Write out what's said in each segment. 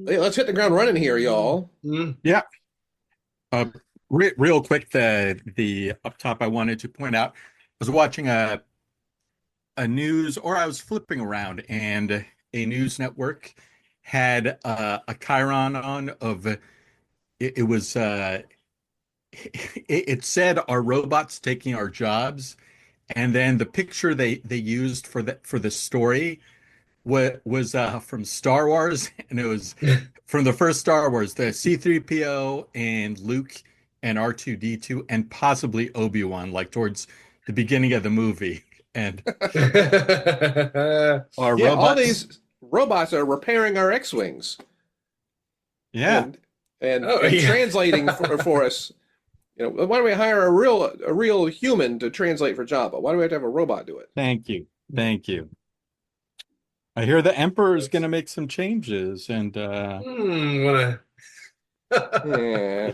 Hey, let's hit the ground running here, y'all. Yeah. Uh, real quick, the up top, I wanted to point out, I was watching a news, or I was flipping around, and a news network had a Chyron on of it was it said, "Are robots taking our jobs?" And then the picture they used for the story was from Star Wars, and it was from the first Star Wars, the C-3PO and Luke and R2-D2 and possibly Obi-Wan, like towards the beginning of the movie. And our Yeah, all robots, these robots are repairing our X-wings yeah, and Oh and yeah. translating for us. Why don't we hire a real human to translate for Jabba? Why do we have to have a robot do it? thank you, thank you. I hear the Emperor is going to make some changes, and Wanna... Yeah.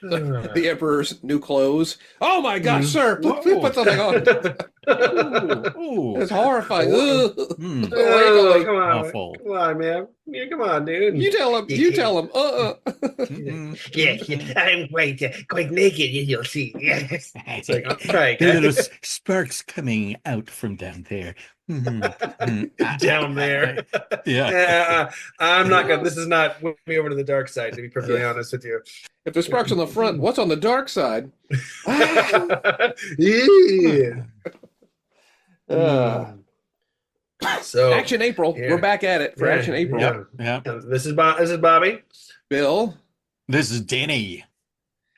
The Emperor's new clothes. Oh my gosh, Mm. sir, whoa, put something on. ooh, ooh, It's horrifying. Oh, Ugh. hmm, oh, Wrinkly. awful. come on, man. Yeah, come on, dude. You tell him. You tell him. Mm-mm. Yeah, I'm quite naked, you'll see. It's like, all right, There are little guys. sparks coming out from down there. Mhm, mhm. Down there. Yeah. I'm not gonna. This is not moving me over to the dark side, to be perfectly Yeah. honest with you. If there's sparks on the front, what's on the dark side? Ah! Yeah. Uh, So, Action April. yeah. We're back at it for Yeah, Action April. yeah. Yeah. And this is Bobby, Bill. This is Danny.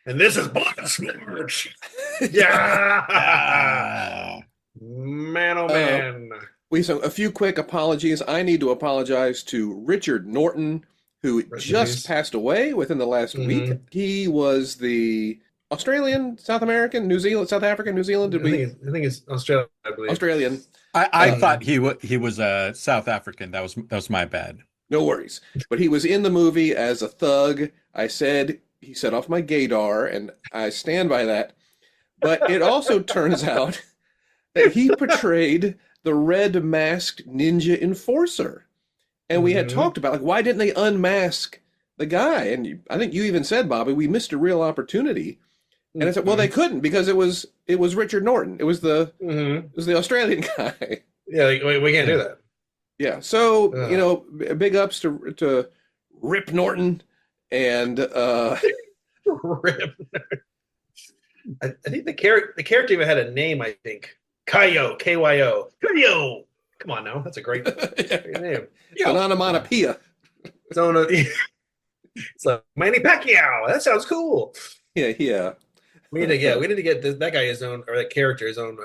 and this is Bloodsport. Yeah, Ah. man, oh man. So a few quick apologies. I need to apologize to Richard Norton, who Rest in just peace. passed away within the last Mhm. week. He was the Australian, South American, New Zealand, South African, New Zealand. I think it's Australia, I believe. Australian. I Uh, thought he was South African. That was my bad. No worries. But he was in the movie as a thug. I said he set off my gaydar, and I stand by that. But it also turns out that he portrayed the red masked ninja enforcer. And we had Mhm. talked about, like, why didn't they unmask the guy? And I think you even said, Bobby, we missed a real opportunity. And I said, well, they couldn't because it was Richard Norton. Mhm. It was the Australian guy. Yeah, like, we can't do that. Yeah. So, Ugh. big ups to Rip Norton and Rip. I think the character even had a name. I think Kyo, Kyo, Kyo. Come on now, that's a great name. an onomatopoeia. So it's like Manny Pacquiao. That sounds cool. Yeah, yeah. We need to get that guy his own, or that character his own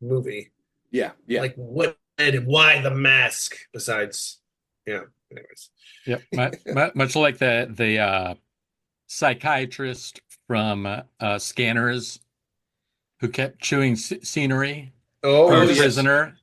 movie. Yeah, yeah. Like what and why the mask? Besides, yeah. Anyways, Yep. Much like the psychiatrist from Scanners who kept chewing scenery from the yes. prisoner.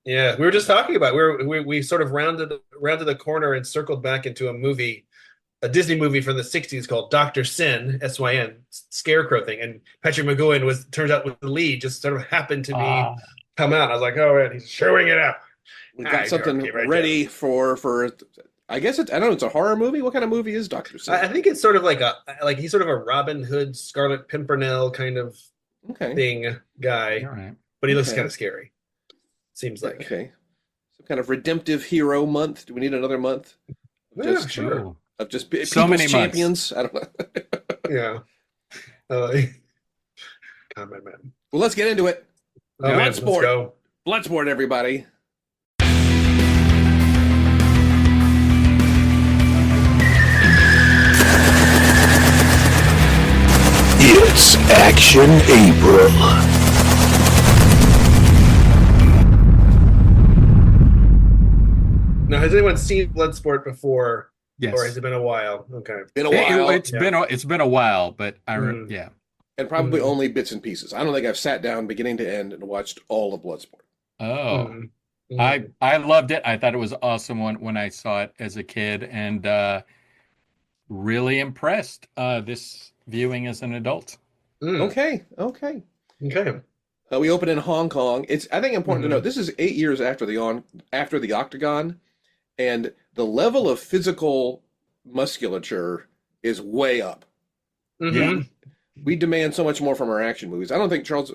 Yeah, we were just talking about we sort of rounded the corner and circled back into a Disney movie from the '60s called Dr. Sin, Syn, Scarecrow thing, and Patrick McGowan turns out with the lead, just sort of happened to be come out. I was like, oh man, he's showing it up. We've got something ready for I guess I don't know, it's a horror movie. What kind of movie is Dr. Sin? I think it's sort of like he's sort of a Robin Hood, Scarlet Pimpernel kind of Okay. thing guy, All right. but he looks Okay. kind of scary. Seems like. Okay. Some kind of redemptive hero month. Do we need another month? Yeah, Just sure. of just So people's many months. champions. I don't know. Yeah. Comment man. Well, let's get into it. Oh, man, let's Bloodsport. go. Bloodsport, everybody. It's Action April. Now, has anyone seen Bloodsport before, Yes. or has it been a while? Okay. Been a while. It's been a while, but yeah. And probably only bits and pieces. I don't think I've sat down beginning to end and watched all of Bloodsport. Oh. Mhm. I loved it. I thought it was awesome when I saw it as a kid, and really impressed this viewing as an adult. Okay. Okay. We open in Hong Kong. It's, I think, important to note, this is 8 years after the Octagon, and the level of physical musculature is way up. Mhm. We demand so much more from our action movies. I don't think Chuck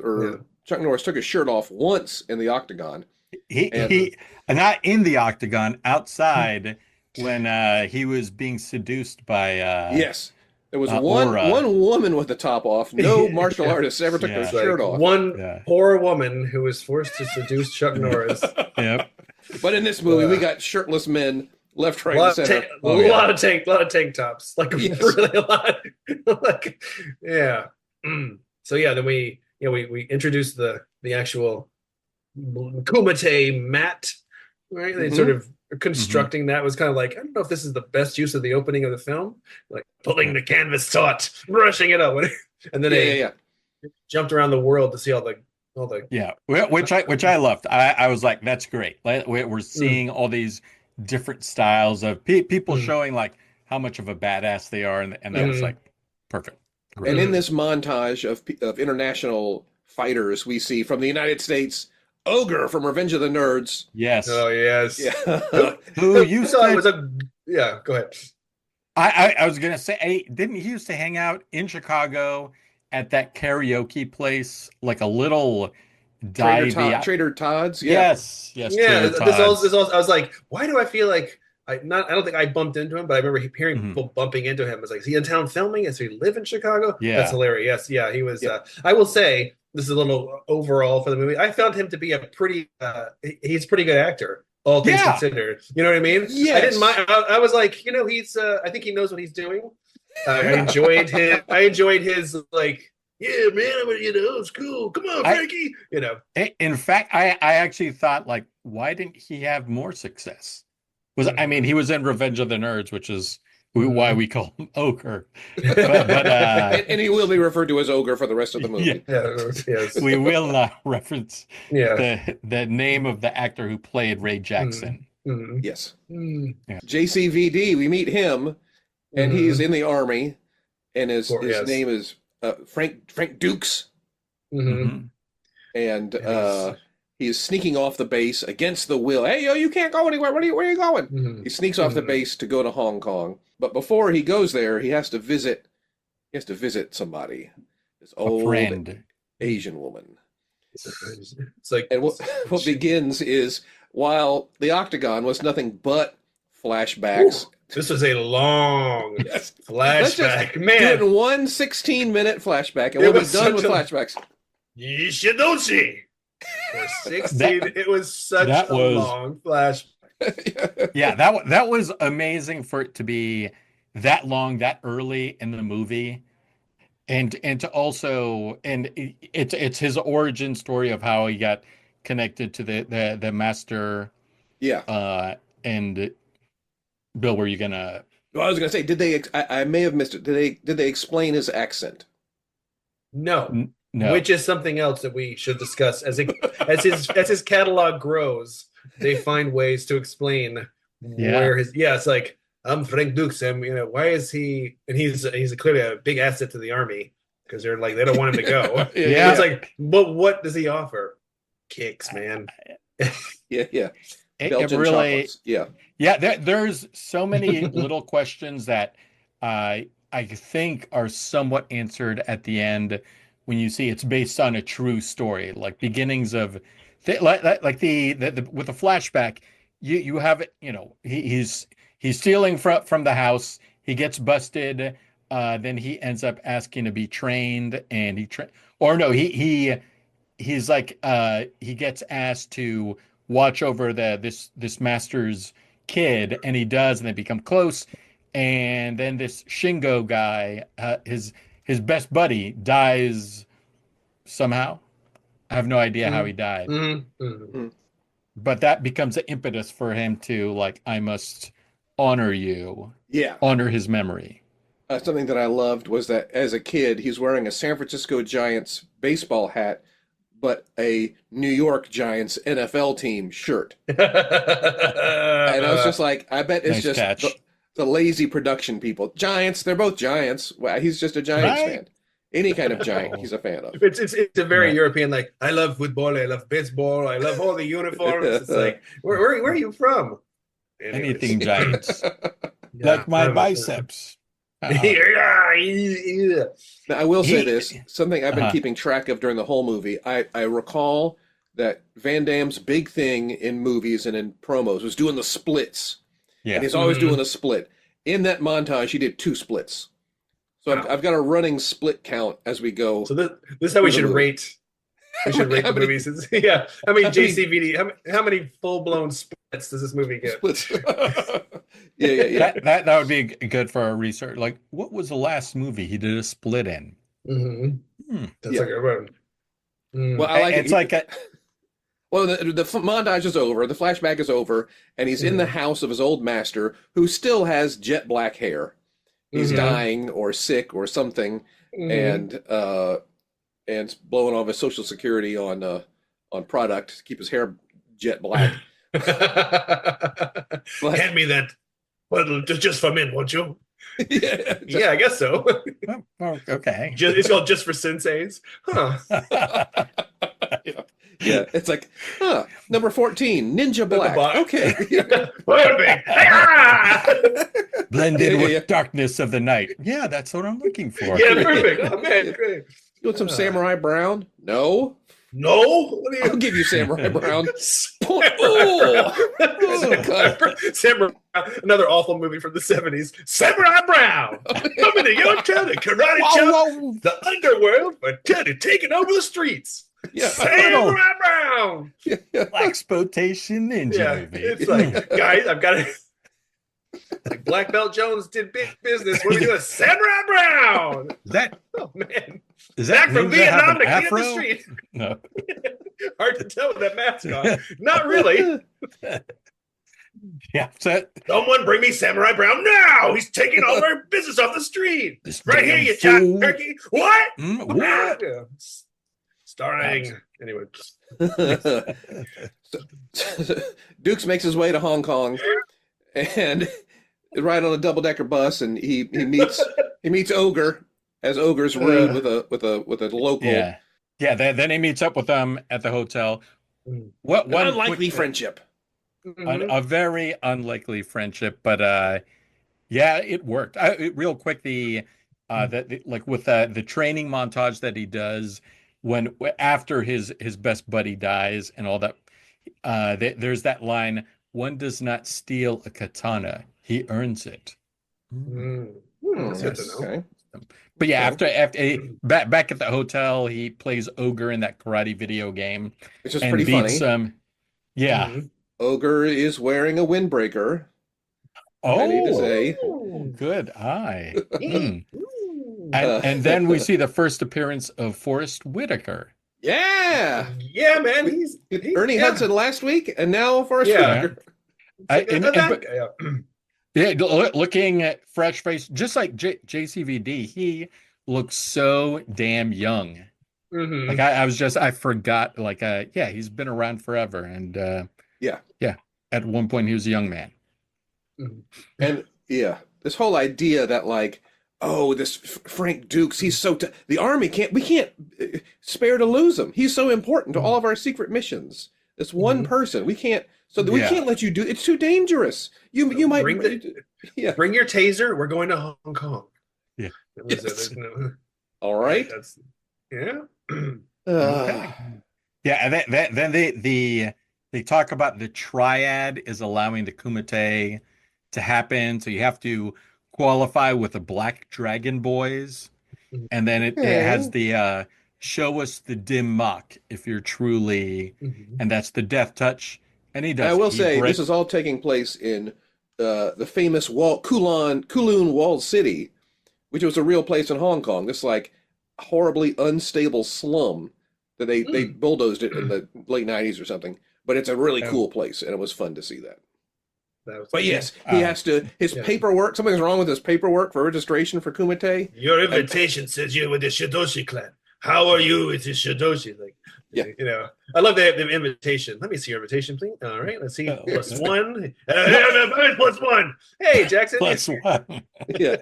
Norris took his shirt off once in the Octagon. He not in the Octagon, outside when he was being seduced by Yes. There was Aura. one woman with the top off. No martial artists ever took their Yeah. shirt off. One Yeah. poor woman who was forced to seduce Chuck Norris. Yep. But in this movie, we got shirtless men left, right, and lot, center. lot of tank tops, like Yes. really a lot. Like, yeah. So yeah, then we introduced the actual Kumite mat, right? They sort of constructing that was kind of like, I don't know if this is the best use of the opening of the film, like pulling the canvas taut, brushing it up, and then they jumped around the world to see all the which I loved. I was like, that's great. We're seeing all these different styles of people showing like how much of a badass they are, and that was like perfect. Great. And in this montage of international fighters, we see from the United States, Ogre from Revenge of the Nerds. Yes. Oh yes. Yeah. Who used to? It was yeah. Go ahead. I was gonna say, didn't he used to hang out in Chicago at that karaoke place, like a little Trader Todd's. Yeah. Yes. Yeah. Trader Todd's. I was like, why do I feel like I don't think I bumped into him, but I remember hearing people bumping into him. I was like, is he in town filming? Does he live in Chicago? Yeah. That's hilarious. Yeah, he was. I will say, this is a little overall for the movie. I found him to be he's a pretty good actor, all things considered. You know what I mean? Yes. I didn't mind. I was like, he's. I think he knows what he's doing. I enjoyed his like, yeah, man. It's cool. Come on, Frankie. In fact, I actually thought, like, why didn't he have more success? I mean, he was in Revenge of the Nerds, which is why we call him Ogre. And he will be referred to as Ogre for the rest of the movie. Yes. We will not reference the name of the actor who played Ray Jackson. Yes. Yeah. JCVD, we meet him, and he's in the army, and his name is Frank Dukes. And he's sneaking off the base against the will. Hey, yo, you can't go anywhere. Where are you going? He sneaks off the base to go to Hong Kong. But before he goes there, he has to visit somebody. This old friend. Asian woman. It's like, and what begins is, while the Octagon was nothing but flashbacks. This was a long flashback. Man, doing one 16-minute flashback, and we'll be done with flashbacks. Yishidoshi. For 16, it was such a long flashback. Yeah, that was amazing for it to be that long, that early in the movie, and to also, and it's his origin story of how he got connected to the master. Yeah. And Bill, were you gonna? Well, I was gonna say, did they? I may have missed it. Did they explain his accent? No. Which is something else that we should discuss as his catalog grows. They find ways to explain where his it's like, I'm Frank Dukes, and why is he? And he's clearly a big asset to the army because they're like, they don't want him to go. It's like, but what does he offer? Kicks, man. Yeah. Belgian chocolates. There's so many little questions that I think are somewhat answered at the end when you see it's based on a true story, like beginnings of like the with the flashback. You have it. He's stealing from the house. He gets busted. Then he ends up asking to be trained, and he's like he gets asked to watch over this master's kid, and he does, and they become close. And then this Shingo guy, his best buddy, dies somehow. I have no idea how he died. But that becomes an impetus for him to, like, I must honor you. Yeah. Honor his memory. Something that I loved was that as a kid, he's wearing a San Francisco Giants baseball hat, but a New York Giants NFL team shirt. And I was just like, I bet it's just the lazy production people. Giants, they're both Giants. Well, he's just a Giants fan. Any kind of Giant he's a fan of. It's a very European, like, I love football, I love baseball, I love all the uniforms. It's like, where are you from? Anyways. Anything giants. Yeah, Like my biceps. yeah. Now, I will say He- this, something I've been Uh-huh. keeping track of during the whole movie. I recall that Van Damme's big thing in movies and in promos was doing the splits. Yeah. And he's always Mhm. doing a split. In that montage, he did 2 splits. So I've got a running split count as we go. So this is how we should rate. We should rate How the many- movies. Yeah. How many how many- JCVD? How many full-blown splits does this movie get? Splits. yeah. That would be good for our research. Like, what was the last movie he did a split in? Mm-hmm. That's Yeah. like a one. Mm. Well, I like It's it. like a Well, the montage is over, the flashback is over, and he's in the house of his old master, who still has jet black hair. He's Mhm. dying or sick or something, Mhm. and blowing off his Social Security on product to keep his hair jet black. Hand me that. Well, just for men, won't you? yeah, Yeah, I guess so. oh, okay. It's called Just for Senseis. Huh. yeah. It's like, number 14, Ninja Black. Black. Okay. Perfect. Ah! Blended Yeah, with yeah. darkness of the night. Yeah, that's what I'm looking for. Yeah, perfect. Oh, man, great. You want some Samurai Brown? No. No? What do I'll give you Samurai Brown. Samurai another awful movie from the 70s. Samurai Brown. Coming to your town, the karate chop, Whoa. the underworld, for Teddy taking over the streets. Yeah. Samurai Brown. Blaxploitation ninja Yeah, movie. it's like, guys, I've got to. Like Black Belt Jones did big business. What are we doing? Samurai Brown. That Oh man, is back that from ninja have Vietnam an to clean up afro? the street. No. Hard to tell with that mask on. Not really. Yeah. So, Someone bring me Samurai Brown now. He's taking all our business off the street. this Right here, damn you giant fool. turkey. What? What? Yeah. Starring. Anyway. Dukes makes his way to Hong Kong and is riding on a double-decker bus, and he meets Ogre, as Ogre's rude with a local. Yeah. Yeah. Then he meets up with them at the hotel. Mm. What one Unlikely quick- friendship. Mhm. a very unlikely friendship, but yeah, it worked. Real quick, like with the training montage that he does when after his best buddy dies and all that. There's that line: "One does not steal a katana; he earns it." Mm. That's good to Yes, know. okay. But yeah, Okay. after back at the hotel, he plays Ogre in that karate video game Which is and pretty beats funny. Yeah. Mhm. Ogre is wearing a windbreaker. I need to Oh, say. good eye. Mm. Ooh. And then we see the first appearance of Forrest Whitaker. Yeah. Yeah, man. He's Ernie yeah. Hudson last week, and now Forrest Yeah. Whitaker. Yeah, looking at fresh face, just like JCVD, he looks so damn young. Mhm. Like I forgot. Like yeah, he's been around forever, and Yeah. At one point, he was a young man. And yeah, this whole idea that like, oh, this Frank Dukes, he's so the army we can't spare to lose him. He's so important to all of our secret missions. This one person, we can't. So we Yeah. can't let you do. It's too dangerous. You might. Bring Bring your taser. We're going to Hong Kong. Yeah. That was it. Yes. There's no- All right. That's yeah. Yeah, and then they talk about the triad is allowing the Kumite to happen, so you have to qualify with the Black Dragon Boys, and then it has the show us the dim mock if you're truly, and that's the death touch, and he does. I will he say breaks- this is all taking place in the famous Kowloon Walled City, which was a real place in Hong Kong. This like horribly unstable slum that they bulldozed it in the late 90s or something. But it's a really cool place, and it was fun to see that. But yes, he has to, paperwork, something's wrong with his paperwork for registration for Kumite. Your invitation says you're with the Shidoshi clan. How are you with the Shidoshi? Like, Yeah. you know, I love the invitation. Let me see your invitation, please. All right, let's see. Plus one. Plus one. Hey, Jackson. Plus one. Yeah.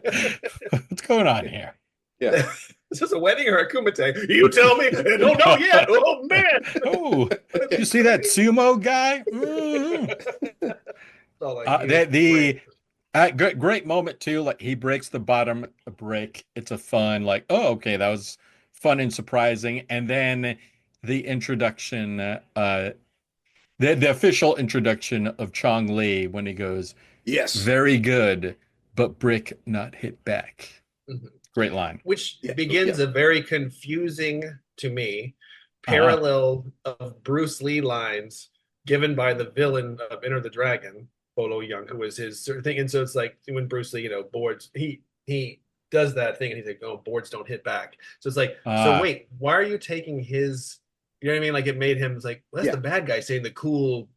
What's going on here? Yeah. Is this a wedding or a kumite? You tell me. I don't know yet. Oh, man. Oh, you see that sumo guy? Mhm. all like, he was The great. great moment too. Like he breaks the bottom break. It's a fun, like, oh, okay, that was fun and surprising. And then the introduction, the official introduction of Chong Li when he goes, Yes. very good, but brick not hit back. Mhm. Great line. Which Yeah, begins yeah. a very confusing to me parallel of Bruce Lee lines given by the villain of Enter the Dragon, Bolo Young, who was his sort of thing. And so it's like when Bruce Lee, boards, he does that thing and he's like, oh, boards don't hit back. So it's like, so wait, why are you taking his, you know what I mean? Like it made him, it's like, well, that's the bad guy saying the cool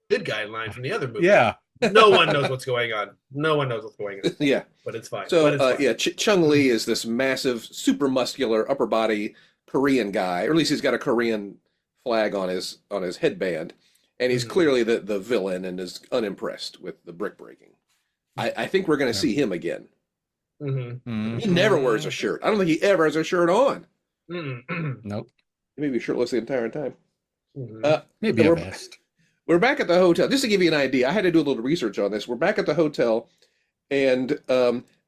good guy line from the other movie. Yeah. No one knows what's going on. No one knows what's going on. Yeah. But it's fine. So, But it's fine. yeah, Chung Lee is this massive, super muscular, upper body Korean guy, or at least he's got a Korean flag on his headband, and he's clearly the villain and is unimpressed with the brick breaking. I think we're going to see him again. He never wears a shirt. I don't think he ever has a shirt on. Nope. He may be shirtless the entire time. Maybe so a vest. We're back at the hotel. Just to give you an idea, I had to do a little research on this. We're back at the hotel, and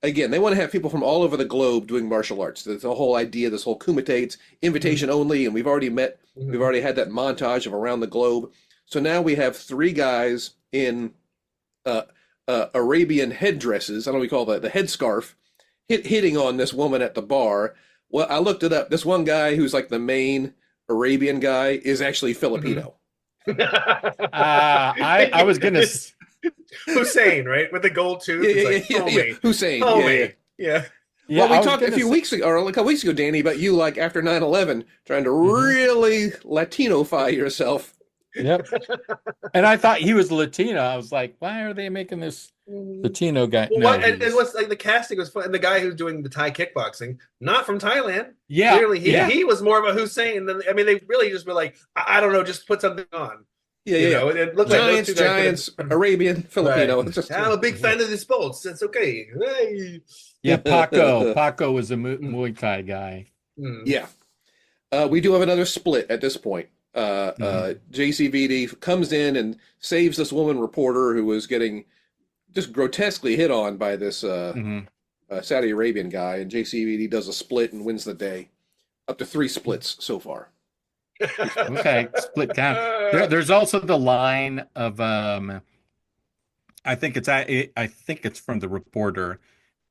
again, they want to have people from all over the globe doing martial arts. There's the whole idea, this whole kumite, it's invitation only, and we've already had that montage of around the globe. So now we have 3 guys in Arabian headdresses. I don't know what we call that, the headscarf, hitting on this woman at the bar. Well, I looked it up. This one guy who's like the main Arabian guy is actually Filipino. I was gonna Hussein, right, with the gold tooth. Yeah. Hussein. Yeah. Well, we talked a few weeks ago, or a couple weeks ago, Danny, about you, like after 9/11, trying to really Latino-fy yourself. Yep. And I thought he was Latino. I was like, why are they making this Latino guy? Well, and what's like the casting was fun. And the guy who's doing the Thai kickboxing, not from Thailand. Yeah. Clearly, he was more of a Hussein than, I mean, they really just were like, I don't know, just put something on. Yeah. It looked like Giants, Arabian, Filipino. Right. I'm a big fan of the sports. That's okay. Hey. Yeah, Paco was a Muay Thai guy. Yeah. We do have another split at this point. JCVD comes in and saves this woman reporter who was getting just grotesquely hit on by this Saudi Arabian guy, and JCVD does a split and wins the day. Up to 3 splits so far. Okay, split down. There's also the line of I think it's from the reporter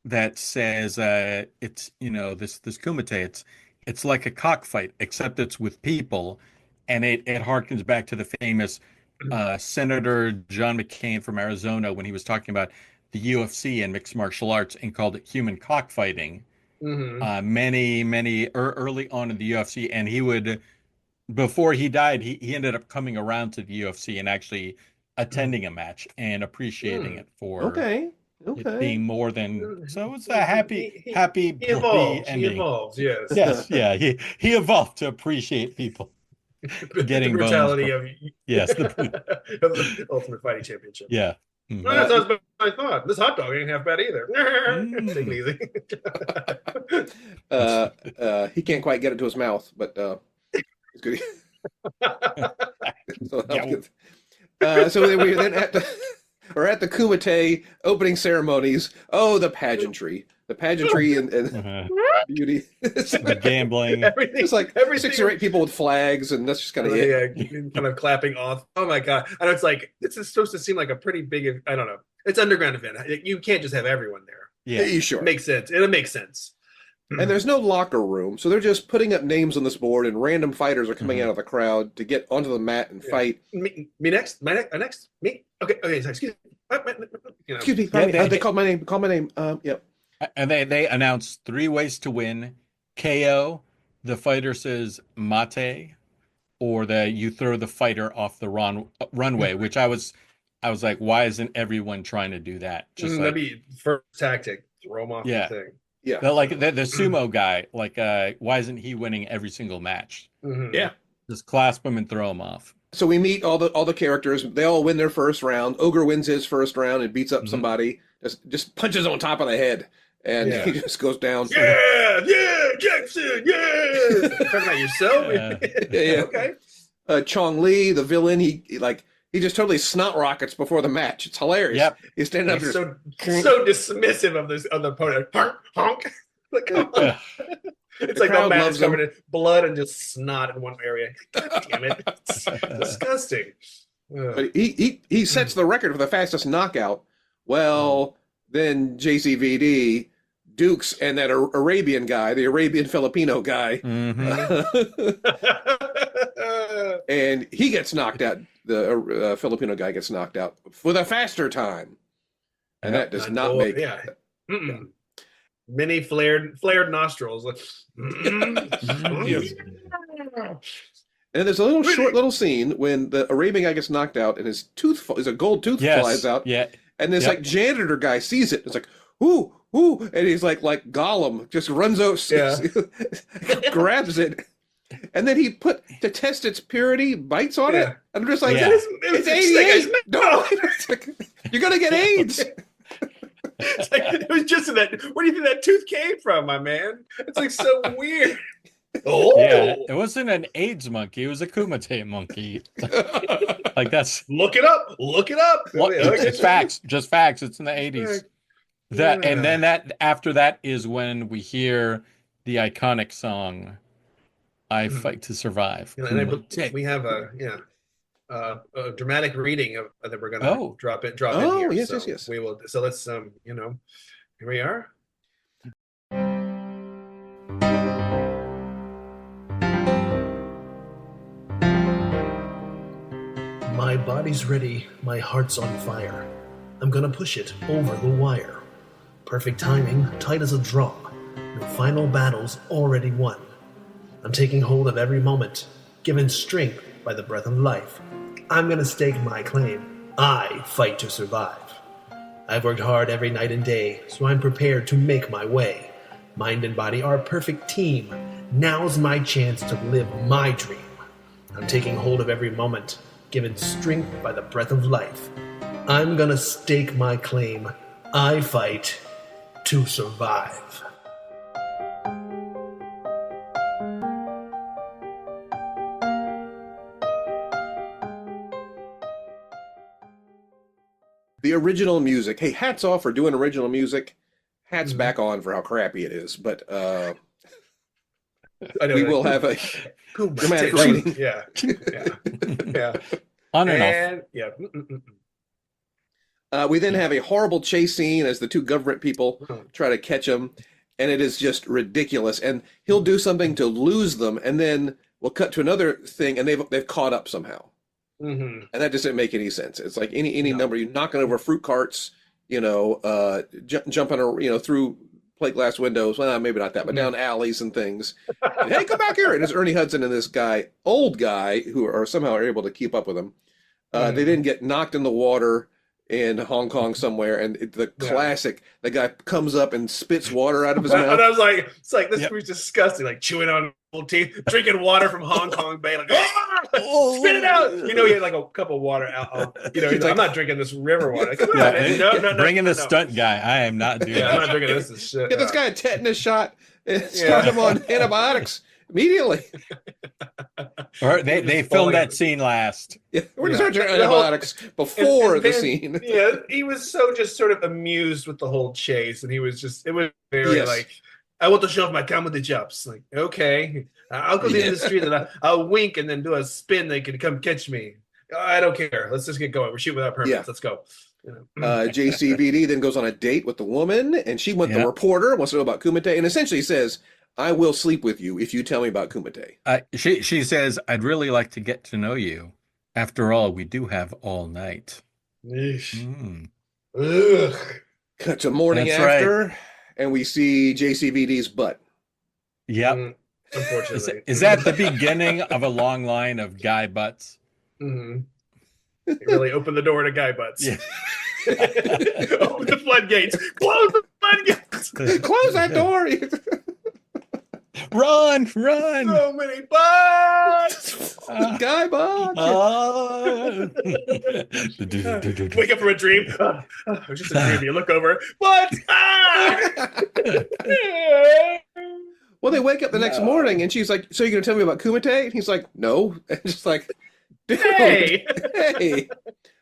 that says it's this kumite, it's like a cockfight except it's with people, and it harkens back to the famous Senator John McCain from Arizona when he was talking about the UFC and mixed martial arts and called it human cockfighting. Many early on in the UFC, and he would, before he died, he ended up coming around to the UFC and actually attending a match and appreciating it for it being more than, so it's a happy He ending. He evolves, yes. Yes, yeah, he evolved to appreciate people getting the brutality bones. Yes, the of the Ultimate Fighting Championship. Yeah. No, that sounds bad. I thought this hot dog ain't half bad either. Take it easy. He can't quite get it to his mouth, but it's good. So we're then at the Kumite opening ceremonies. Oh, the pageantry and beauty. The gambling. It's like 6 or 8 people with flags, and that's just kind of it. Yeah, kind of clapping off. Oh my god! And it's like this is supposed to seem like a pretty big. I don't know. It's underground event. You can't just have everyone there. Yeah, sure. It makes sense. It'll make sense. And there's no locker room, so they're just putting up names on this board, and random fighters are coming out of the crowd to get onto the mat and fight. Me next? My next? Me? Okay. Sorry, excuse me. Excuse me. They called my name. Call my name. Yep. And they announced 3 ways to win: KO, the fighter says mate, or you throw the fighter off the runway. Which I was like, why isn't everyone trying to do that? Just that'd be first tactic. Throw them off the thing. Yeah, like the sumo guy, like why isn't he winning every single match? Yeah, just clasp him and throw him off. So we meet all the characters. They all win their first round. Ogre wins his first round and beats up somebody. Just punches on top of the head, and he just goes down. Yeah, Jackson. Yeah, talking about yourself. Yeah. Okay. Chong Li, the villain, he like he just totally snot rockets before the match. It's hilarious. Yep. He's standing up He's there. so dismissive of the opponent. Honk, honk. Like, come on. Ugh. It's The like the crowd mat loves is covered in blood and just snot in one area. God damn it. It's disgusting. Ugh. But he sets the record for the fastest knockout. Well, then JCVD, Dukes, and that Arabian guy, the Arabian Filipino guy, Mhm. and he gets knocked out. The Filipino guy gets knocked out for the faster time, and that does not make. Yeah. Mm-mm. Many flared nostrils. Like, Yes. And there's a little short little scene when the Arabian guy gets knocked out and his a gold tooth flies out. Yeah. And this Yep. like janitor guy sees it. It's like, ooh, and he's like Gollum, just runs over, grabs it, and then he to test its purity, bites on it. And I'm just like, Yeah. it's 88. No, you're gonna get AIDS. It's like, it was just in that. Where do you think that tooth came from, my man? It's like so weird. Oh, Yeah, it wasn't an AIDS monkey; it was a Kumite monkey. Like that's look it up. Look it up. what, Okay. it's facts, just facts. It's in the 80s. That and then after that is when we hear the iconic song "I Fight to Survive." And we have a dramatic reading of that we're gonna drop in here. Yes, so yes. We will. So let's here we are. My body's ready, my heart's on fire. I'm gonna push it over the wire. Perfect timing, tight as a draw. No final battles already won. I'm taking hold of every moment, given strength by the breath of life. I'm gonna stake my claim. I fight to survive. I've worked hard every night and day, so I'm prepared to make my way. Mind and body are a perfect team. Now's my chance to live my dream. I'm taking hold of every moment, given strength by the breath of life. I'm gonna stake my claim. I fight to survive. The original music. Hey, hats off for doing original music. Hats back on for how crappy it is. But we will have a dramatic reading. Yeah. On and off. We then have a horrible chase scene as the two government people try to catch him, and it is just ridiculous. And he'll do something to lose them, and then we'll cut to another thing, and they've caught up somehow. And that doesn't make any sense. It's like any number, you're knocking over fruit carts, jumping through plate glass windows. Well, maybe not that, but down alleys and things. And, hey, come back here! And it's Ernie Hudson and this old guy, who are somehow able to keep up with him. They then get knocked in the water in Hong Kong somewhere, and the classic, the guy comes up and spits water out of his mouth. And I was like, this was disgusting, like chewing on old teeth, drinking water from Hong Kong Bay, like, spit it out. He had like a cup of water out. He's like, I'm not drinking this river water. Come on, man. No. Bringing the stunt guy. I am not doing that. I'm not drinking this shit. Get this guy a tetanus shot and start him on antibiotics immediately. Or they filmed that scene last. Yeah, we're just starting antibiotics before the scene. Yeah, he was so just sort of amused with the whole chase, and it was very like, I want to show off my comedy chops. Like, okay, I'll go to the street and I'll wink and then do a spin. They can come catch me. I don't care. Let's just get going. We're shooting without permits. Let's go. JCVD then goes on a date with the woman, and she wants the reporter, wants to know about Kumite, and essentially says, I will sleep with you if you tell me about Kumite. She says, I'd really like to get to know you. After all, we do have all night. Ugh. Cut to morning after, and we see JCVD's butt. Yep. Unfortunately. Is that the beginning of a long line of guy butts? It really opened the door to guy butts. Yeah. Open the floodgates. Close the floodgates. Close that door. Run! So many butts. Guy butts. Wake up from a dream. It was just a dream. You look over. What? Well, they wake up the next morning, and she's like, so you're going to tell me about Kumite? And he's like, no. And just like, Dude, Hey! hey,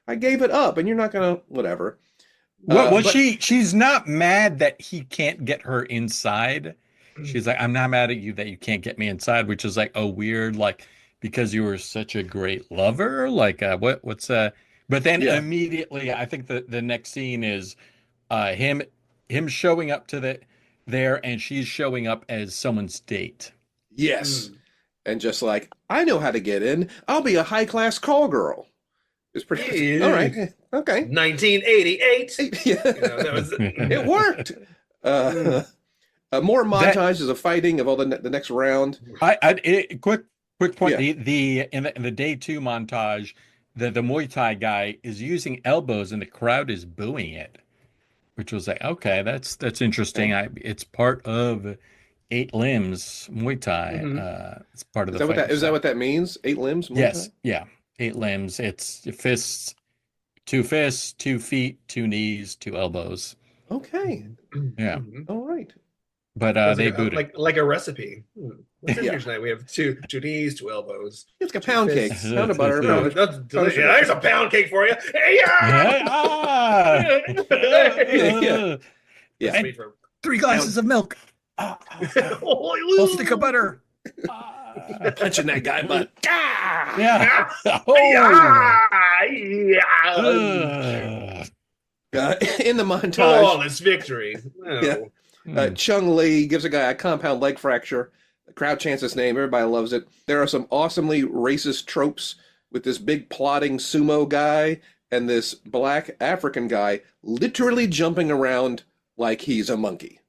I gave it up, and you're not gonna whatever. Well, But she's not mad that he can't get her inside. She's like, I'm not mad at you that you can't get me inside, which is like a weird, like, because you were such a great lover. Like, but then yeah, immediately, I think the next scene is him showing up to there, and she's showing up as someone's date. yes, and just like I know how to get in. I'll be a high class call girl. It's pretty. Yeah. All right, okay. 1988. Yeah, That was it worked. More montages of fighting of all the next round. Quick point. Yeah. In the day two montage, the Muay Thai guy is using elbows and the crowd is booing it, which was like, okay, that's interesting. It's part of Eight Limbs Muay Thai. Mhm. It's part of Is the that what fight. is that what that means? 8 limbs? Muay Yes, Thai? yeah. Eight limbs. It's fists, 2 fists, 2 feet, 2 knees, 2 elbows. Okay. Yeah. All right. But Sounds they like, booed it. like a recipe. What's in Yeah. here tonight? We have two knees, 2 elbows. It's like a pound cake. fists. Pound of butter. Yeah. Oh, that's delicious. Yeah, there's a pound cake for you. Hey, Hey, Yeah. Yeah. And 3 glasses of milk. Full stick of butter. Punching that guy, but Yeah. in the montage, Flawless victory. Oh. Yeah. Chung Lee gives a guy a compound leg fracture. The crowd chants his name. Everybody loves it. There are some awesomely racist tropes with this big plotting sumo guy and this black African guy literally jumping around like he's a monkey.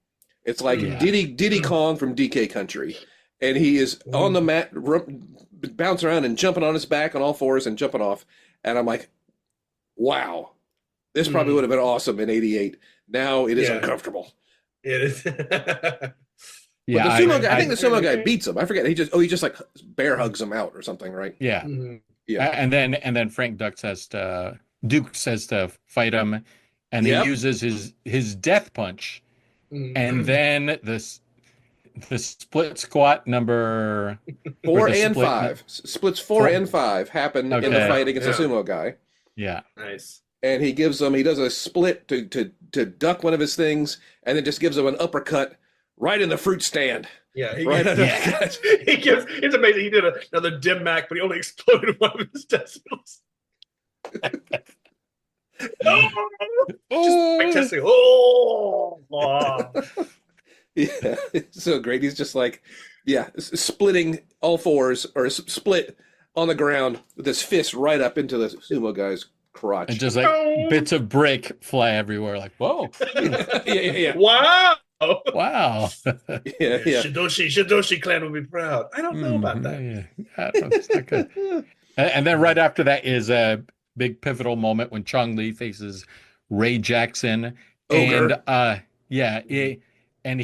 It's like Diddy Kong from DK Country. And he is on the mat, bouncing around and jumping on his back on all fours and jumping off. And I'm like, wow, this probably would have been awesome in '88. Now it is uncomfortable. It is. But the sumo guy, I think the sumo guy beats him. I forget. He just like bear hugs him out or something, right? Yeah. Yeah. And then Frank Duke says to fight him, and he uses his death punch, and then the split squat number 4 and 5 splits 4 and 5 happen in the fight against the sumo guy. Yeah. Nice. And he does a split to duck one of his things, and then just gives him an uppercut right in the fruit stand. Yeah, It's amazing. He did another dim mac, but he only exploded one of his testicles. Just fantastic. Yeah, it's so great. He's just like, splitting all fours or split on the ground with his fist right up into the sumo guy's crotch. And just like bits of brick fly everywhere. Like, whoa. Yeah. Wow. Wow. Yeah. Shidoshi clan will be proud. I don't know about that. Yeah, it's not good. And then right after that is a big pivotal moment when Chung Lee faces Ray Jackson. Ogre. And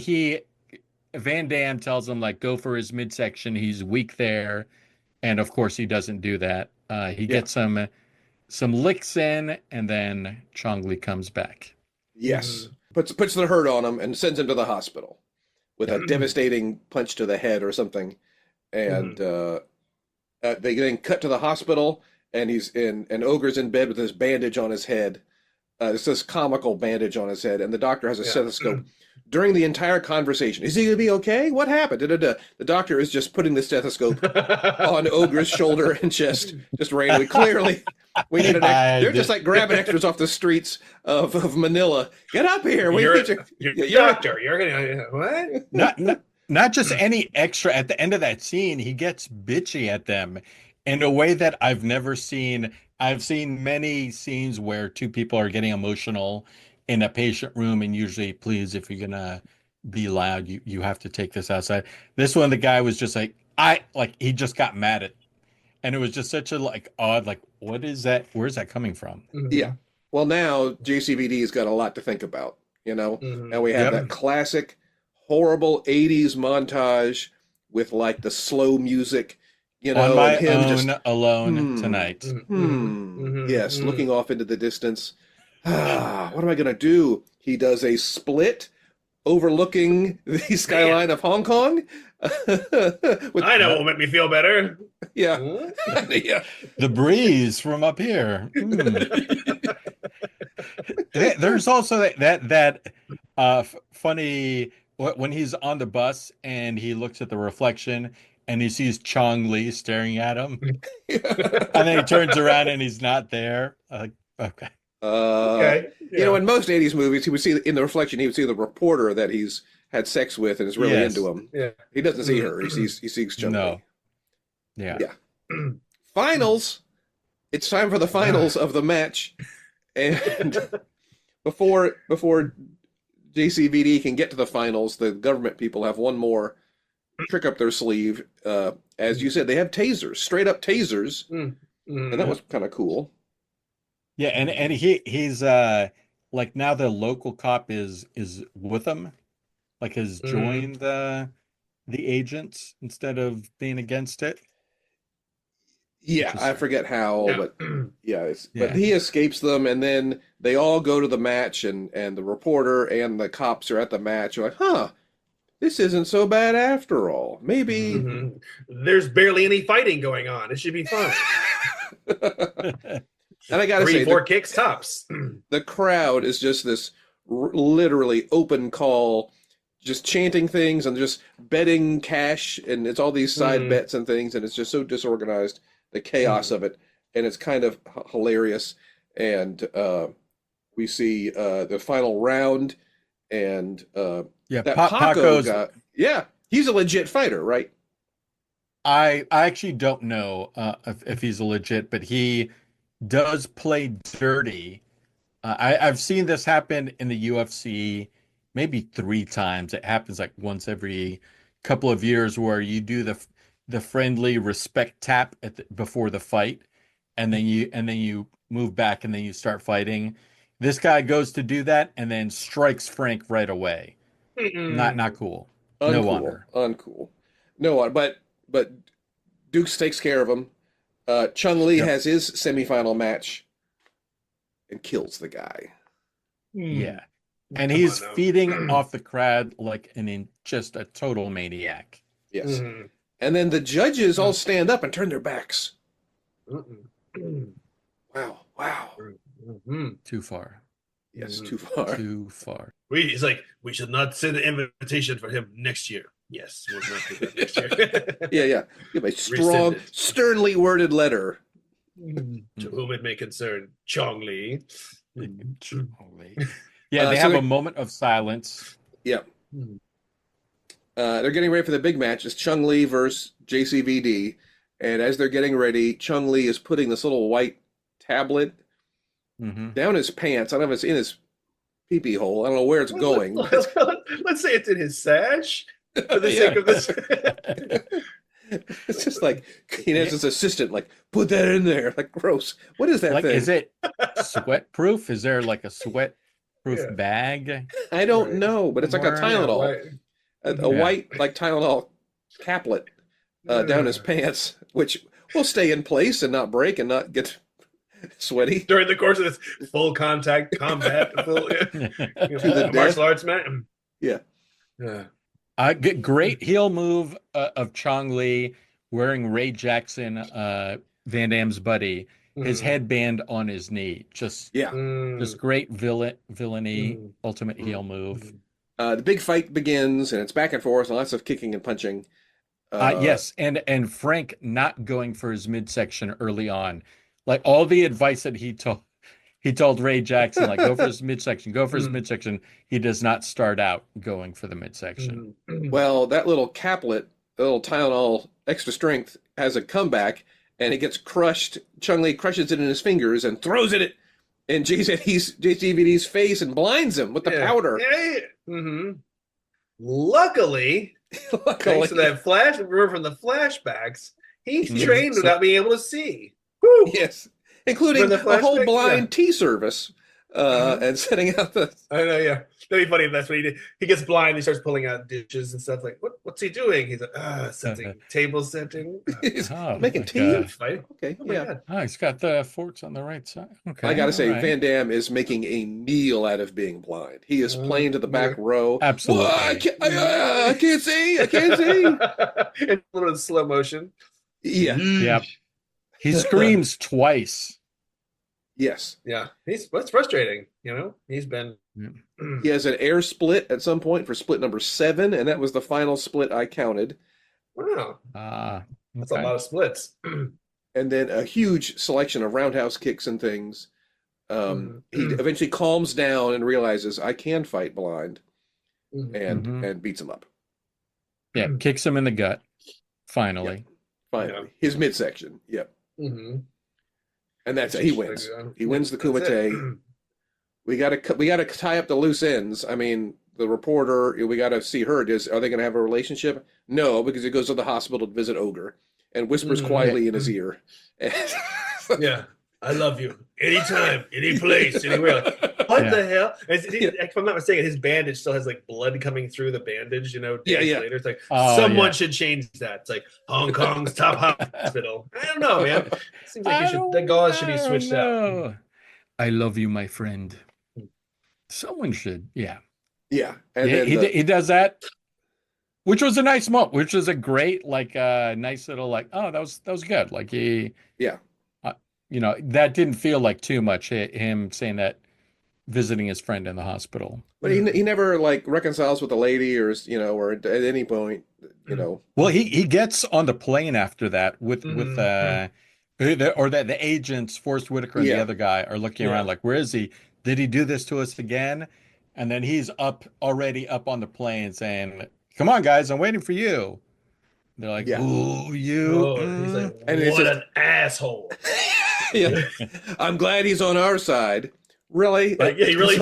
Van Damme tells him, like, go for his midsection. He's weak there. And of course he doesn't do that. He gets some licks in, and then Chung Lee comes back. Yes. Puts the hurt on him and sends him to the hospital with a devastating punch to the head or something. And they then cut to the hospital, and Ogre's in bed with this bandage on his head. It's this comical bandage on his head, and the doctor has a stethoscope. During the entire conversation, is he going to be okay? What happened? The doctor is just putting the stethoscope on Ogre's shoulder and chest, just randomly. Clearly, we need an extra. They're just like grabbing extras off the streets of Manila. Get up here. You're a doctor. You're going to, what? Not just any extra. At the end of that scene, he gets bitchy at them in a way that I've never seen. I've seen many scenes where two people are getting emotional in a patient room, and usually, please, if you're gonna be loud, you have to take this outside. This one, the guy was just like, he just got mad at, and it was just such a odd, what is that? Where's that coming from? Yeah. Well, now JCVD's got a lot to think about, and we have that classic horrible 80s montage with the slow music, On my and him own, just alone tonight. Yes, looking off into the distance. What am I going to do? He does a split overlooking the skyline of Hong Kong. I know what will make me feel better. Yeah. Huh? Yeah. The breeze from up here. There's also that funny when he's on the bus and he looks at the reflection and he sees Chong Li staring at him, and then he turns around and he's not there. Okay. Okay. You know, in most 80s movies, he would see in the reflection, he would see the reporter that he's had sex with and is really Yes. into him. Yeah. He doesn't see her. He sees Chung. No. Yeah. Yeah. Finals. It's time for the finals of the match. And before JCVD can get to the finals, the government people have one more trick up their sleeve. As you said, they have tasers, straight up tasers. And that was kind of cool. Yeah, and he's like now the local cop is with him, like has joined the agents instead of being against it. Yeah, I forget how, but but Yeah. he escapes them, and then they all go to the match, and the reporter and the cops are at the match. You're like, huh, this isn't so bad after all. Maybe. There's barely any fighting going on. It should be fun. And I gotta say, 3-4 kicks tops. the crowd is just this literally open call, just chanting things and just betting cash, and it's all these side bets and things, and it's just so disorganized, the chaos of it, and it's kind of hilarious. And we see the final round, and that Paco guy, he's a legit fighter, right? I actually don't know if he's a legit, but he does play dirty. I've seen this happen in the UFC maybe 3 times. It happens like once every couple of years where you do the friendly respect tap before the fight, and then you move back and then you start fighting. This guy goes to do that and then strikes Frank right away. Not cool. Uncool. No honor. Uncool. No honor. But Dukes takes care of him. Chung Li has his semifinal match and kills the guy. Yeah. And he's feeding off the crowd like just a total maniac. Yes. And then the judges all stand up and turn their backs. Wow. Too far. Yes, too far. Too far. He's like, we should not send an invitation for him next year. Yes, we'll not do that next year. Yeah. Give a strong, sternly worded letter. To whom it may concern, Chong Li. Yeah, they have a moment of silence. Yeah. They're getting ready for the big match. It's Chung Li versus JCVD. And as they're getting ready, Chung Li is putting this little white tablet down his pants. I don't know if it's in his pee-pee hole. I don't know where it's going. Let's say it's in his sash for the sake of this. It's just like, it's his assistant, like, put that in there. Like, gross. What is that thing? Is it sweat-proof? Is there like a sweat-proof bag? I don't know, but it's like a Tylenol. Right. A white, like, Tylenol caplet down his pants, which will stay in place and not break and not get sweaty. During the course of this full contact combat, martial arts match. Yeah. Great heel move of Chong Li wearing Ray Jackson, Van Damme's buddy, his headband on his knee. Just great villainy, ultimate heel move. The big fight begins, and it's back and forth, and lots of kicking and punching. Yes, and Frank not going for his midsection early on. Like all the advice that he told Ray Jackson, like go for his midsection. He does not start out going for the midsection. Well, that little caplet, the little Tylenol extra strength, has a comeback, and it gets crushed. Chung Li crushes it in his fingers and throws it in JCVD's face and blinds him with the powder. Luckily, thanks to that remember from the flashbacks, he's trained without being able to see. Woo! Yes, including a whole blind tea service and setting out the. I know, yeah. That'd be funny if that's what he did. He gets blind, he starts pulling out dishes and stuff like, what What's he doing? He's like, table setting. He's Oh, making my tea. God. Fighting. Okay, Oh my yeah. God. Oh, he's got the forks on the right side. Okay. I gotta say, all right. Van Damme is making a meal out of being blind. He is playing to the back row. Absolutely. Whoa, I can't see. I can't see. In a little bit of slow motion. Yeah. Yep. He screams twice. Yes. Yeah. That's frustrating. He's been. He has an air split at some point for split number 7, and that was the final split I counted. Wow. That's a lot of splits. And then a huge selection of roundhouse kicks and things. He eventually calms down and realizes I can fight blind, and beats him up. Yeah, kicks him in the gut. Finally. Finally, his midsection. Yep. Mm-hmm. And that's it. He wins. He wins the Kumite. We gotta tie up the loose ends. I mean, the reporter. We gotta see her. Are they gonna have a relationship? No, because he goes to the hospital to visit Ogre and whispers quietly in his ear. Yeah, I love you. Anytime, any place, anywhere. What the hell? If I'm not mistaken, his bandage still has like blood coming through the bandage. Days later, it's like someone should change that. It's like Hong Kong's top hospital. I don't know, man. It seems like the gauze should be switched out. I love you, my friend. Someone should, yeah. And then he does that, which was a nice moment, which was a great, nice little, that was good. Like that didn't feel like too much. Him saying that, visiting his friend in the hospital. But he never reconciles with the lady, or at any point, Well, he gets on the plane after that with the agents, Forrest Whitaker and the other guy are looking around like, where is he? Did he do this to us again? And then he's already up on the plane saying, come on, guys, I'm waiting for you. They're like, ooh, you. He's like, what an asshole. I'm glad he's on our side. Really? He really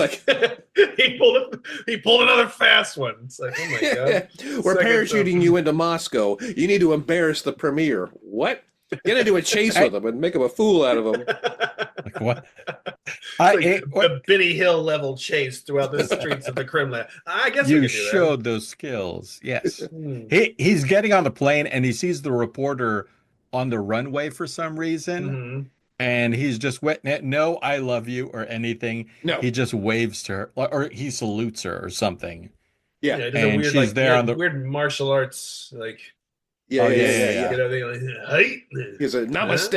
he pulled another fast one. It's like, oh my God. We're parachuting you into Moscow. You need to embarrass the premier. What? You're gonna do a chase with him and make him a fool out of him. Like what? A Benny Hill level chase throughout the streets of the Kremlin. I guess you showed those skills. Yes. He's getting on the plane and he sees the reporter on the runway for some reason. And he's just no, I love you or anything. No. He just waves to her or he salutes her or something. Yeah. And weird, she's there on the weird martial arts Yeah. Hey. He's a namaste.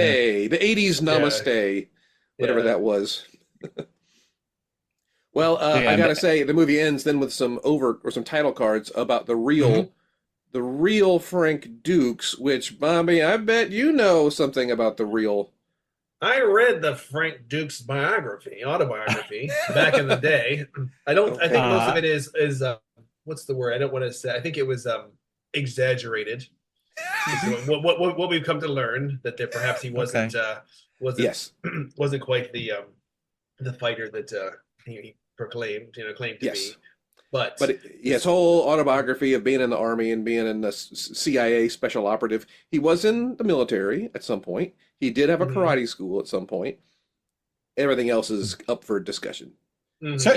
The 80s namaste. Whatever that was. Well, I gotta say, the movie ends then with some title cards about the real Frank Dukes, which, Bobby, I bet you know something about the real. I read the Frank Dukes autobiography back in the day. I think most of it is what's the word? I don't want to say. I think it was exaggerated. What we've come to learn that perhaps he wasn't wasn't quite the fighter that he claimed to be. But his whole autobiography of being in the Army and being in the CIA special operative, he was in the military at some point. He did have a karate school at some point. Everything else is up for discussion.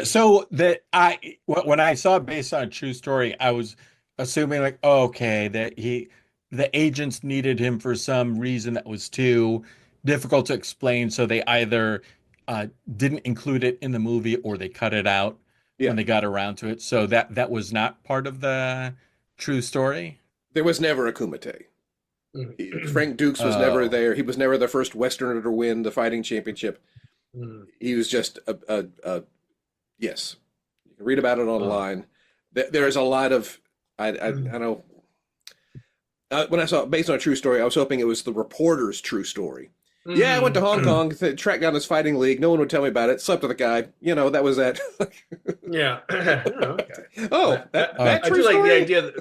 So that when I saw it based on a true story, I was assuming that the agents needed him for some reason that was too difficult to explain, so they either didn't include it in the movie or they cut it out when they got around to it. So that was not part of the true story. There was never a Kumite. Frank Dukes was never there. He was never the first Westerner to win the fighting championship. He was just yes. You can read about it online. There is a lot of I know. When I saw it based on a true story, I was hoping it was the reporter's true story. Yeah, I went to Hong Kong, tracked down this fighting league. No one would tell me about it. Slept with a guy. That was that. Yeah. Okay. Oh, that I true do like story? the idea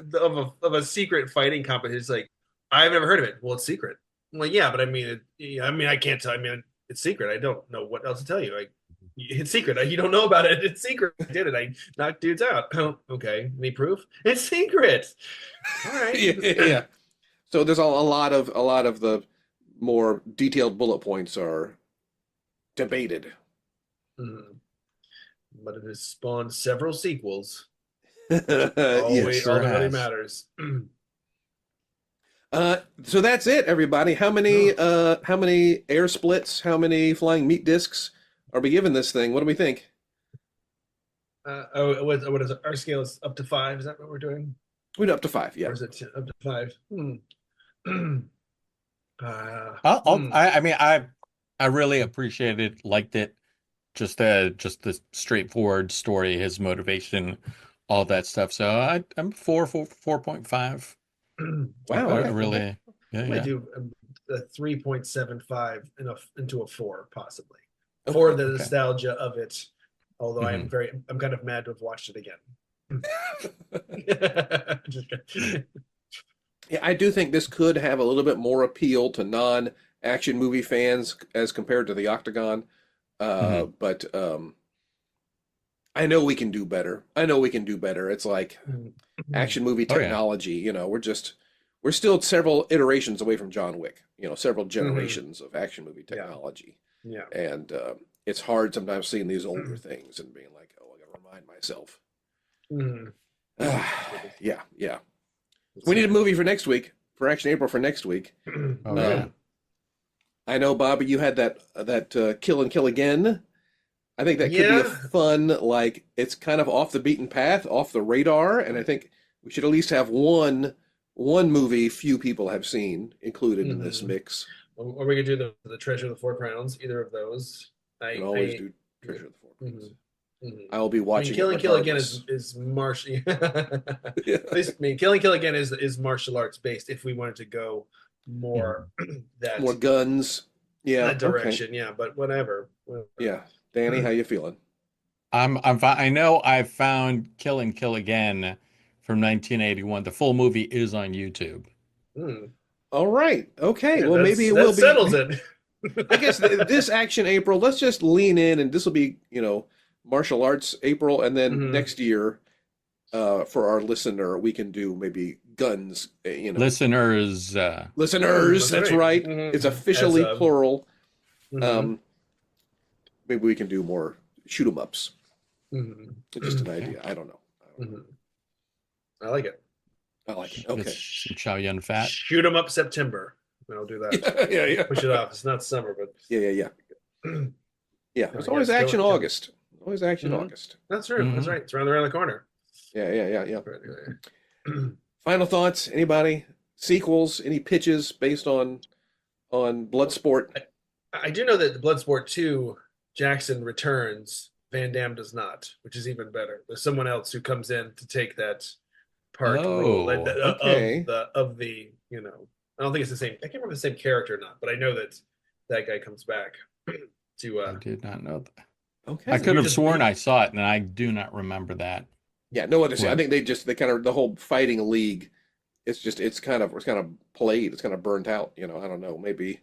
of a secret fighting competition. It's like, I've never heard of it. Well, it's secret. I'm like, yeah, but I can't tell. It's secret. I don't know what else to tell you. It's secret. You don't know about it. It's secret. I did it. I knocked dudes out. Oh, okay. Any proof? It's secret. All right. Yeah. So there's a lot of the more detailed bullet points are debated. But it has spawned several sequels. Yes. All that really has. matters. So that's it, everybody. How many air splits, how many flying meat discs are we giving this thing? What do we think? What is it? Our scale is up to 5. Is that what we're doing? We do up to 5, yeah. Or is it up to 5? I mean, I really appreciated, liked it. Just the straightforward story, his motivation, all that stuff. So I'm 4.5. Wow, I okay. really, I yeah, might yeah. do a 3.75 into a 4, possibly, Okay, for the okay. nostalgia of it. Although Mhm. I'm kind of mad to have watched it again. Just kidding. Yeah, I do think this could have a little bit more appeal to non-action movie fans as compared to the Octagon. Mhm. But I know we can do better. I know we can do better. It's like action movie Oh yeah. technology, we're still several iterations away from John Wick, several Mhm. generations of action movie Yeah, technology. yeah. And it's hard sometimes seeing these older things and being like, oh, I gotta remind myself. Mhm. Yeah, yeah. We need a movie for next week, for Action April for next week. Oh yeah. I know, Bobby, you had that Kill and Kill Again. I think that could be a Yeah. fun, like it's kind of off the beaten path, off the radar, and I think we should at least have one movie few people have seen included in this Mhm. mix. Or we could do the Treasure of the Four Crowns. Either of those. We can I always I do yeah. Treasure of the Four Crowns. Mhm. Mhm. I will be I mean, watching it Killing Kill again regardless. is martial. At Yeah. least, I mean, Killing Kill again is martial arts based. If we wanted to go more More guns. Yeah, that okay. direction, yeah. But whatever. Yeah. Danny, how you feeling? I'm fine. I know I found Kill and Kill Again from 1981. The full movie is on YouTube. Hmm. All right. Okay. Yeah, Well, maybe it that will settles be. it. I guess this Action April, let's just lean in and this will be, martial arts April. And then Mhm. next year, for our listener, we can do maybe guns, Listeners, listeners. That's That's right. right. It's Mhm. As officially plural. mhm. Um, maybe we can do more shoot 'em ups. Mhm. Just an okay. idea. I don't know. Mhm. I like it. I like it. Just Okay. some Chow Yun Fat. Shoot 'em up September. I'll do that. Yeah, yeah, Push it off. It's not summer, but yeah, yeah, yeah. Yeah. It's always yes, Action kill it. August. Always Action Mhm. August. That's true. That's Mhm. right. It's around the corner. Yeah, yeah, yeah, yeah. Right. Final thoughts? Anybody? Sequels? Any pitches based on Bloodsport? I do know that the Bloodsport 2, Jackson returns. Van Damme does not, which is even better. There's someone else who comes in to take that part role Oh, Okay. of the I don't think it's the same. I can't remember the same character or not, but I know that that guy comes back to I did not know that. I Okay. could you have just sworn I saw it, and I do not remember that. Yeah, no other. I What? think they kind of the whole fighting league. It's kind of played. It's kind of burnt out. I don't know. Maybe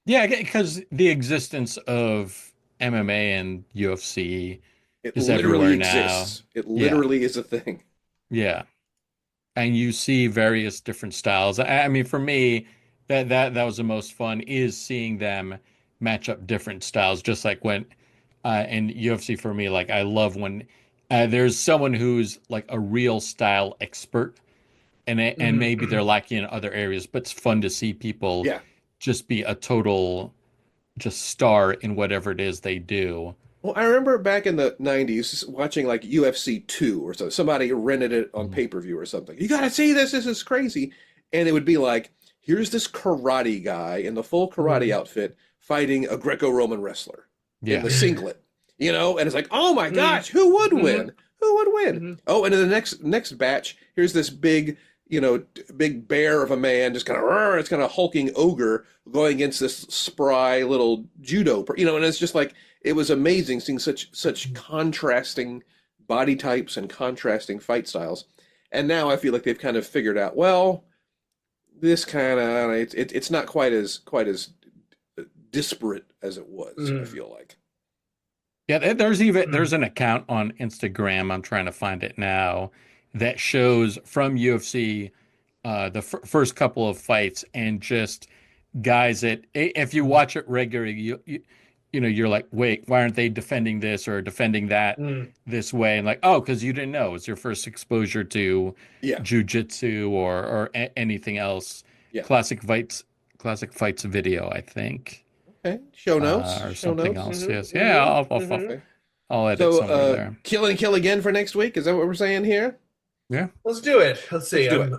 Yeah, because the existence of MMA and UFC it is literally everywhere now. exists. It Yeah, literally is a thing. yeah. And you see various different styles. I mean, for me, that was the most fun is seeing them match up different styles. Just like when in UFC for me, like I love when there's someone who's like a real style expert, and maybe they're lacking in other areas, but it's fun to see people Yeah. just be a total just star in whatever it is they do. Well, I remember back in the 90s watching like UFC 2 or so. Somebody rented it on Mhm. pay-per-view or something. You got to see this. This is crazy. And it would be like, here's this karate guy in the full karate outfit fighting a Greco-Roman wrestler in Yeah. the singlet, and it's like, oh my gosh, who would win? Who would win? Oh, and in the next batch, here's this big, big bear of a man, just it's kind of hulking ogre going against this spry little judo, and it's just like it was amazing seeing such contrasting body types and contrasting fight styles. And now I feel like they've kind of figured out, well, this kind of it's not quite as disparate as it was, I feel like. Yeah, there's an account on Instagram. I'm trying to find it now that shows from UFC the first couple of fights and just guys that if you watch it regularly, you're like, wait, why aren't they defending this or defending that this way? And like, oh, because you didn't know. It's your first exposure to Yeah. jujitsu or anything else. Yeah. Classic fights video, I think. Okay. Show notes. Or Show something notes. else. Yes. Yeah, I'll edit So, something there. kill and kill again for next week. Is that what we're saying here? Yeah. Let's do it. Let's see. Let's do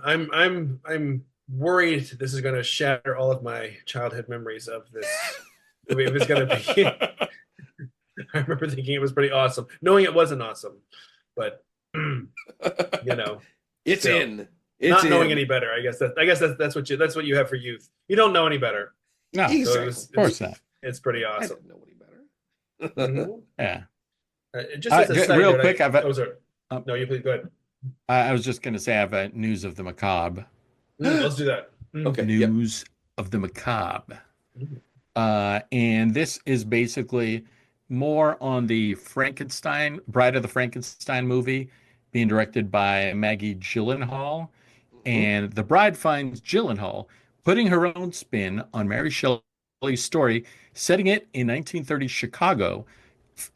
I'm worried this is going to shatter all of my childhood memories of this. I mean, it's going to be. I remember thinking it was pretty awesome, knowing it wasn't awesome, but It's still, in. It's not in. knowing any better. I guess that's what you have for youth. You don't know any better. No, Exactly. of course not. It's pretty I awesome. didn't know any better. Mhm. Yeah. Just as a side real note, quick, no, you please go ahead. I was just going to say I have a news of the macabre. Let's do that. Okay. Yep. News of the macabre. And this is basically more on the Bride of the Frankenstein movie being directed by Maggie Gyllenhaal. And the bride finds Gyllenhaal putting her own spin on Mary Shelley's story, setting it in 1930s Chicago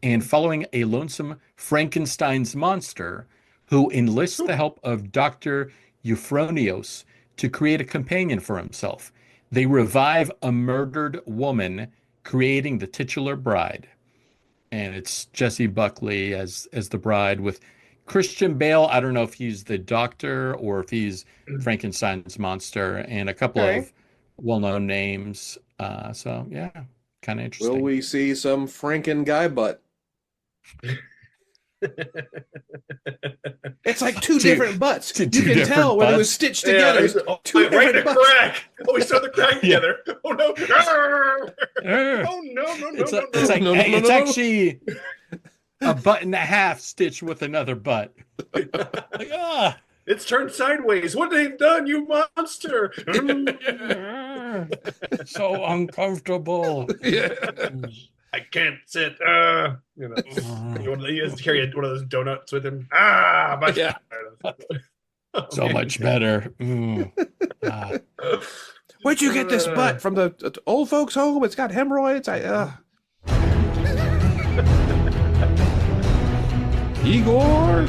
and following a lonesome Frankenstein's monster who enlists the help of Dr. Euphronios to create a companion for himself. They revive a murdered woman, creating the titular bride. And it's Jessie Buckley as the bride with Christian Bale. I don't know if he's the doctor or if he's Frankenstein's monster, and a couple of well-known names. So yeah, kind of interesting. Will we see some Franken guy butt? It's like two different butts. You can tell when it was stitched together. Two right in different the butts. crack. Oh, we saw the crack together. Oh no! Oh no! It's actually a butt and a half stitched with another butt. Like, it's turned sideways. What they've done, you monster! so uncomfortable. Yeah. I can't sit. He has to carry one of those donuts with him. Much Yeah. So much better. Where'd you get this butt? From the old folks' home? It's got hemorrhoids. Igor.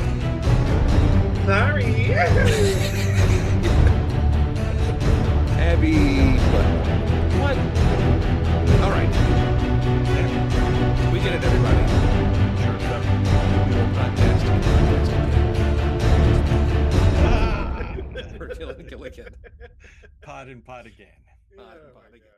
Sorry. Abby. What? All right. We get it, everybody. Sure enough. We will podcast again. We're killing again. Pod and pod again. Pod and pod again.